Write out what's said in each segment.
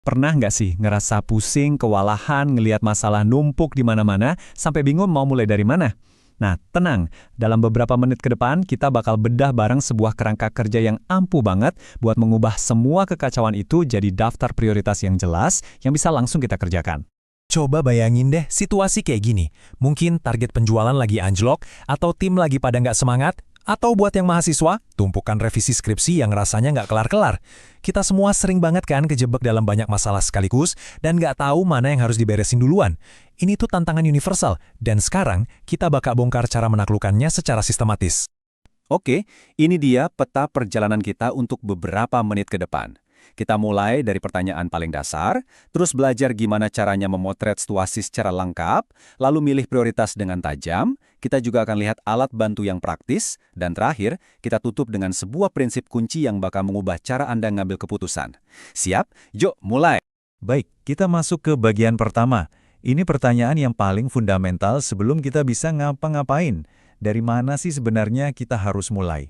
Pernah nggak sih ngerasa pusing, kewalahan, ngelihat masalah numpuk di mana-mana, sampai bingung mau mulai dari mana? Nah, tenang. Dalam beberapa menit ke depan, kita bakal bedah bareng sebuah kerangka kerja yang ampuh banget buat mengubah semua kekacauan itu jadi daftar prioritas yang jelas yang bisa langsung kita kerjakan. Coba bayangin deh situasi kayak gini. Mungkin target penjualan lagi anjlok, atau tim lagi pada nggak semangat, atau buat yang mahasiswa, tumpukan revisi skripsi yang rasanya nggak kelar-kelar. Kita semua sering banget kan kejebak dalam banyak masalah sekaligus dan nggak tahu mana yang harus diberesin duluan. Ini tuh tantangan universal, dan sekarang kita bakal bongkar cara menaklukkannya secara sistematis. Oke, ini dia peta perjalanan kita untuk beberapa menit ke depan. Kita mulai dari pertanyaan paling dasar, terus belajar gimana caranya memotret situasi secara lengkap, lalu milih prioritas dengan tajam, kita juga akan lihat alat bantu yang praktis, dan terakhir, kita tutup dengan sebuah prinsip kunci yang bakal mengubah cara Anda ngambil keputusan. Siap? Yuk, mulai! Baik, kita masuk ke bagian pertama. Ini pertanyaan yang paling fundamental sebelum kita bisa ngapa-ngapain. Dari mana sih sebenarnya kita harus mulai?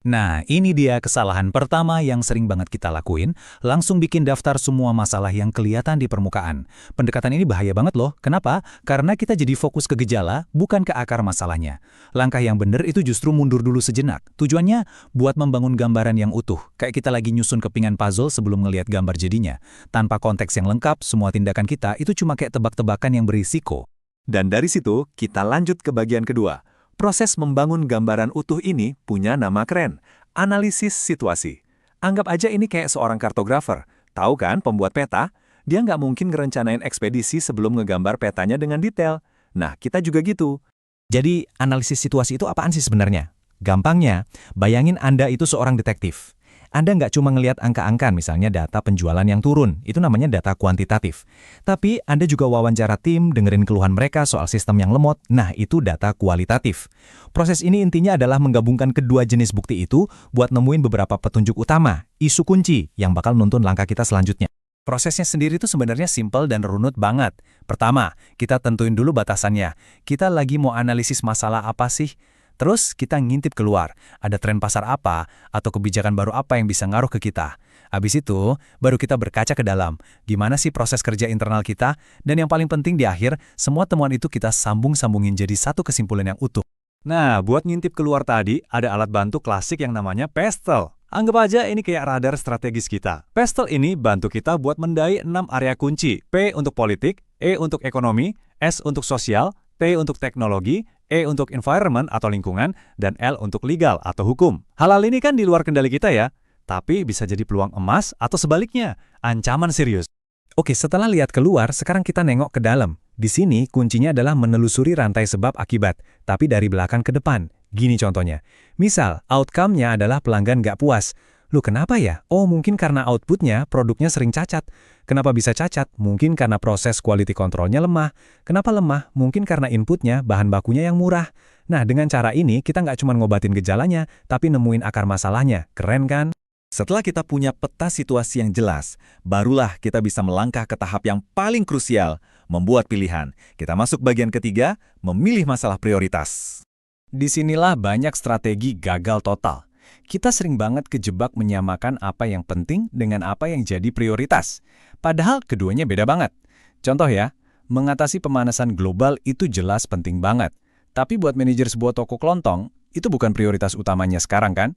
Nah, ini dia kesalahan pertama yang sering banget kita lakuin, langsung bikin daftar semua masalah yang kelihatan di permukaan. Pendekatan ini bahaya banget loh. Kenapa? Karena kita jadi fokus ke gejala, bukan ke akar masalahnya. Langkah yang benar itu justru mundur dulu sejenak. Tujuannya buat membangun gambaran yang utuh, kayak kita lagi nyusun kepingan puzzle sebelum ngelihat gambar jadinya. Tanpa konteks yang lengkap, semua tindakan kita itu cuma kayak tebak-tebakan yang berisiko. Dan dari situ, kita lanjut ke bagian kedua. Proses membangun gambaran utuh ini punya nama keren, analisis situasi. Anggap aja ini kayak seorang kartografer. Tahu kan pembuat peta? Dia nggak mungkin ngerencanain ekspedisi sebelum ngegambar petanya dengan detail. Nah, kita juga gitu. Jadi, analisis situasi itu apaan sih sebenarnya? Gampangnya, bayangin Anda itu seorang detektif. Anda nggak cuma ngelihat angka-angka, misalnya data penjualan yang turun, itu namanya data kuantitatif. Tapi Anda juga wawancara tim, dengerin keluhan mereka soal sistem yang lemot, nah itu data kualitatif. Proses ini intinya adalah menggabungkan kedua jenis bukti itu buat nemuin beberapa petunjuk utama, isu kunci yang bakal nuntun langkah kita selanjutnya. Prosesnya sendiri itu sebenarnya simpel dan runut banget. Pertama, kita tentuin dulu batasannya. Kita lagi mau analisis masalah apa sih? Terus kita ngintip keluar, ada tren pasar apa, atau kebijakan baru apa yang bisa ngaruh ke kita. Habis itu, baru kita berkaca ke dalam, gimana sih proses kerja internal kita, dan yang paling penting di akhir, semua temuan itu kita sambung-sambungin jadi satu kesimpulan yang utuh. Nah, buat ngintip keluar tadi, ada alat bantu klasik yang namanya pestel. Anggap aja ini kayak radar strategis kita. Pestel ini bantu kita buat mendai 6 area kunci. P untuk politik, E untuk ekonomi, S untuk sosial, T untuk teknologi, E untuk environment atau lingkungan, dan L untuk legal atau hukum. Hal-hal ini kan di luar kendali kita ya, tapi bisa jadi peluang emas atau sebaliknya, ancaman serius. Oke, setelah lihat keluar, sekarang kita nengok ke dalam. Di sini kuncinya adalah menelusuri rantai sebab akibat, tapi dari belakang ke depan. Gini contohnya. Misal, outcome-nya adalah pelanggan nggak puas. Loh kenapa ya? Oh mungkin karena outputnya, produknya sering cacat. Kenapa bisa cacat? Mungkin karena proses quality control-nya lemah. Kenapa lemah? Mungkin karena inputnya, bahan bakunya yang murah. Nah dengan cara ini kita nggak cuma ngobatin gejalanya, tapi nemuin akar masalahnya. Keren kan? Setelah kita punya peta situasi yang jelas, barulah kita bisa melangkah ke tahap yang paling krusial, membuat pilihan. Kita masuk bagian ketiga, memilih masalah prioritas. Disinilah banyak strategi gagal total. Kita sering banget kejebak menyamakan apa yang penting dengan apa yang jadi prioritas. Padahal keduanya beda banget. Contoh ya, mengatasi pemanasan global itu jelas penting banget. Tapi buat manajer sebuah toko kelontong, itu bukan prioritas utamanya sekarang kan?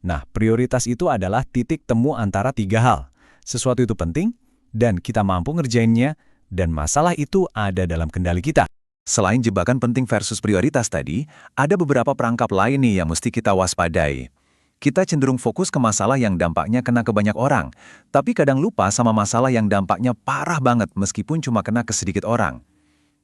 Nah, prioritas itu adalah titik temu antara 3 hal. Sesuatu itu penting, dan kita mampu ngerjainnya, dan masalah itu ada dalam kendali kita. Selain jebakan penting versus prioritas tadi, ada beberapa perangkap lain nih yang mesti kita waspadai. Kita cenderung fokus ke masalah yang dampaknya kena ke banyak orang, tapi kadang lupa sama masalah yang dampaknya parah banget meskipun cuma kena ke sedikit orang.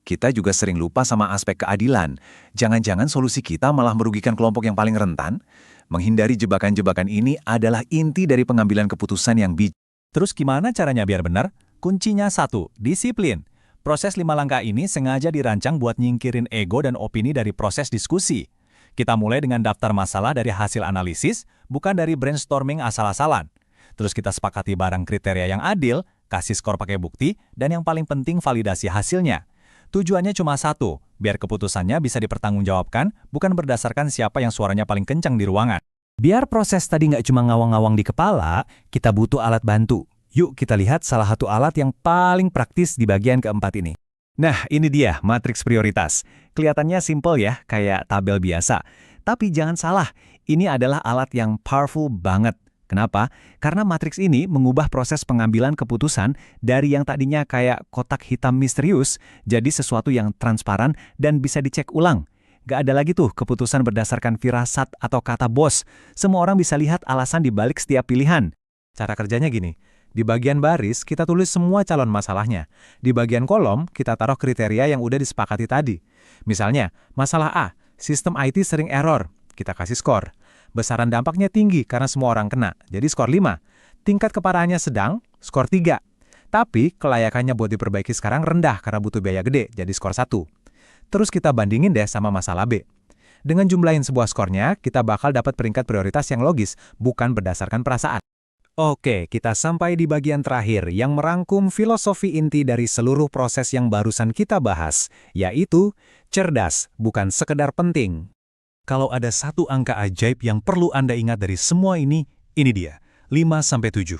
Kita juga sering lupa sama aspek keadilan. Jangan-jangan solusi kita malah merugikan kelompok yang paling rentan? Menghindari jebakan-jebakan ini adalah inti dari pengambilan keputusan yang bijak. Terus gimana caranya biar benar? Kuncinya 1, disiplin. Proses 5 langkah ini sengaja dirancang buat nyingkirin ego dan opini dari proses diskusi. Kita mulai dengan daftar masalah dari hasil analisis, bukan dari brainstorming asal-asalan. Terus kita sepakati barang kriteria yang adil, kasih skor pakai bukti, dan yang paling penting validasi hasilnya. Tujuannya cuma satu, biar keputusannya bisa dipertanggungjawabkan, bukan berdasarkan siapa yang suaranya paling kencang di ruangan. Biar proses tadi nggak cuma ngawang-ngawang di kepala, kita butuh alat bantu. Yuk kita lihat salah satu alat yang paling praktis di bagian keempat ini. Nah, ini dia matriks prioritas. Kelihatannya simple ya, kayak tabel biasa. Tapi jangan salah, ini adalah alat yang powerful banget. Kenapa? Karena matriks ini mengubah proses pengambilan keputusan dari yang tadinya kayak kotak hitam misterius jadi sesuatu yang transparan dan bisa dicek ulang. Gak ada lagi tuh keputusan berdasarkan firasat atau kata bos. Semua orang bisa lihat alasan di balik setiap pilihan. Cara kerjanya gini. Di bagian baris, kita tulis semua calon masalahnya. Di bagian kolom, kita taruh kriteria yang udah disepakati tadi. Misalnya, masalah A, sistem IT sering error. Kita kasih skor. Besaran dampaknya tinggi karena semua orang kena, jadi skor 5. Tingkat keparahannya sedang, skor 3. Tapi, kelayakannya buat diperbaiki sekarang rendah karena butuh biaya gede, jadi skor 1. Terus kita bandingin deh sama masalah B. Dengan jumlahin sebuah skornya, kita bakal dapat peringkat prioritas yang logis, bukan berdasarkan perasaan. Oke, kita sampai di bagian terakhir yang merangkum filosofi inti dari seluruh proses yang barusan kita bahas, yaitu cerdas, bukan sekedar penting. Kalau ada satu angka ajaib yang perlu Anda ingat dari semua ini dia, 5-7.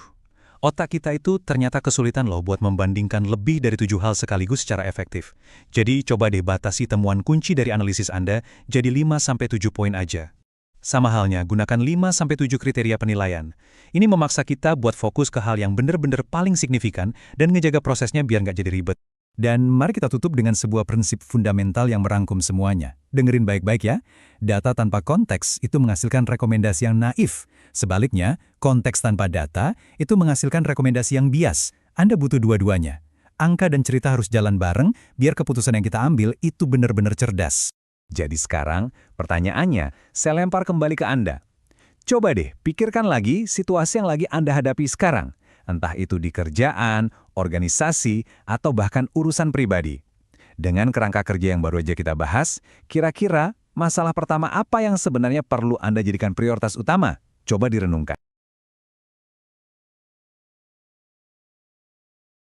Otak kita itu ternyata kesulitan loh buat membandingkan lebih dari 7 hal sekaligus secara efektif. Jadi coba deh batasi temuan kunci dari analisis Anda jadi 5-7 poin aja. Sama halnya, gunakan 5-7 kriteria penilaian. Ini memaksa kita buat fokus ke hal yang benar-benar paling signifikan dan ngejaga prosesnya biar nggak jadi ribet. Dan mari kita tutup dengan sebuah prinsip fundamental yang merangkum semuanya. Dengerin baik-baik ya. Data tanpa konteks itu menghasilkan rekomendasi yang naif. Sebaliknya, konteks tanpa data itu menghasilkan rekomendasi yang bias. Anda butuh dua-duanya. Angka dan cerita harus jalan bareng biar keputusan yang kita ambil itu benar-benar cerdas. Jadi sekarang, pertanyaannya, saya lempar kembali ke Anda. Coba deh, pikirkan lagi situasi yang lagi Anda hadapi sekarang. Entah itu di kerjaan, organisasi, atau bahkan urusan pribadi. Dengan kerangka kerja yang baru aja kita bahas, kira-kira masalah pertama apa yang sebenarnya perlu Anda jadikan prioritas utama? Coba direnungkan.